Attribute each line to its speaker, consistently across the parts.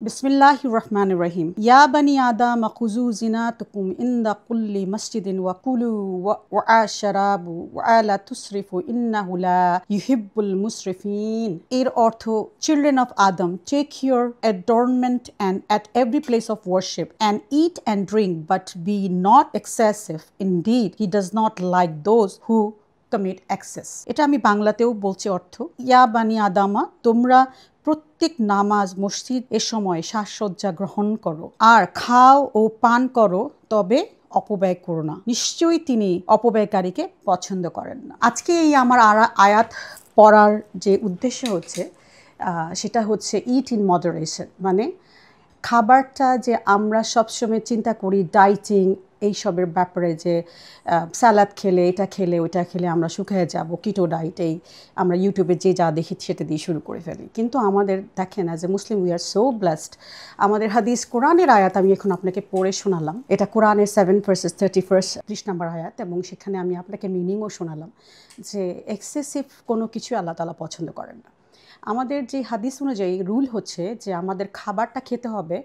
Speaker 1: Bismillahirrahmanirrahim. Ya bani Adam khuzu zinatukum inda kulli masjidin wa kulu wa ashrabu wa la tusrifu innahu la yuhibbul musrifin. এর অর্থ, children of Adam, take your adornment and at every place of worship and eat and drink, but be not excessive. Indeed, he does not like those who commit excess. এটা আমি বাংলাতেও বলছি অর্থ, ইয়া বানি আদামা, তোমরা প্রত্যেক নামাজ মসজিদ এ সময় সাজসজ্জা গ্রহণ করো আর খাও ও পান করো, তবে অপব্যয় করো না, নিশ্চয়ই তিনি অপব্যয়কারীকে পছন্দ করেন না। আজকে এই আমার আয়াত পড়ার যে উদ্দেশ্য হচ্ছে সেটা হচ্ছে ইট ইন মডারেশন, মানে খাবারটা যে আমরা সবসময় চিন্তা করি ডাইটিং এইসবের ব্যাপারে, যে স্যালাড খেলে এটা খেলে ওইটা খেলে আমরা শুকিয়ে যাব, কিটো ডাইট, এই আমরা ইউটিউবে যে যা দেখি সেটা দিয়ে শুরু করে ফেলি। কিন্তু আমাদের দেখেন, as a Muslim we are so blessed, আমাদের হাদিস কোরআনের আয়াত আমি এখন আপনাকে পড়ে শোনালাম। এটা কোরআনের 7:31 নম্বর আয়াত, এবং সেখানে আমি আপনাকে মিনিংও শোনালাম যে এক্সেসিভ কোনো কিছু আল্লাহ তাআলা পছন্দ করেন না। আমাদের যে হাদিস অনুযায়ী রুল হচ্ছে যে আমাদের খাবারটা খেতে হবে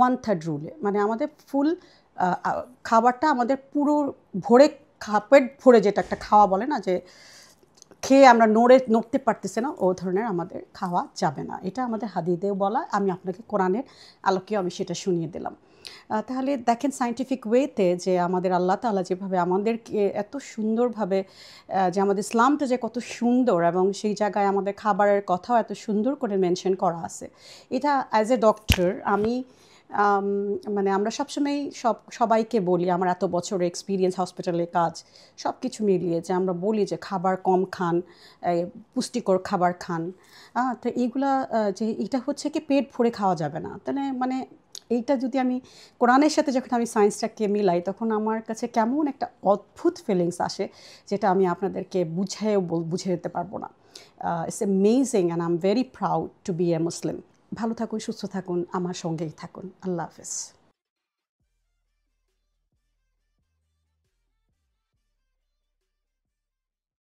Speaker 1: 1/3 রুলে, মানে আমাদের ফুল খাবারটা আমাদের পুরো ভরে পেট ভরে, যেটা একটা খাওয়া বলে না, যে খেয়ে আমরা নড়তে পারতেছে না, ও ধরনের আমাদের খাওয়া যাবে না। এটা আমাদের হাদিসেও বলা, আমি আপনাকে কোরআনের আলোকেও আমি সেটা শুনিয়ে দিলাম। তাহলে দেখেন সায়েন্টিফিক ওয়েতে যে আমাদের আল্লাহ তাআলা যেভাবে আমাদেরকে এত সুন্দরভাবে, যে আমাদের ইসলামটা যে কত সুন্দর, এবং সেই জায়গায় আমাদের খাবারের কথাও এত সুন্দর করে মেনশন করা আছে। এটা অ্যাজ এ ডক্টর আমি মানে আমরা সবসময় সবাইকে বলি, আমার এত বছরের এক্সপিরিয়েন্স, হসপিটালে কাজ, সব কিছু মিলিয়ে যে আমরা বলি যে খাবার কম খান, পুষ্টিকর খাবার খান। তো এইগুলা যে এটা হচ্ছে কি পেট ভরে খাওয়া যাবে না, তাহলে মানে এইটা যদি আমি কোরআনের সাথে যখন আমি সায়েন্সটাকে মিলাই, তখন আমার কাছে কেমন একটা অদ্ভুত ফিলিংস আসে, যেটা আমি আপনাদেরকে বুঝে দিতে পারবো না। It's amazing and I am very proud to be a Muslim. ভালো থাকুন, সুস্থ থাকুন, আমার সঙ্গেই থাকুন। আল্লাহ হাফেজ।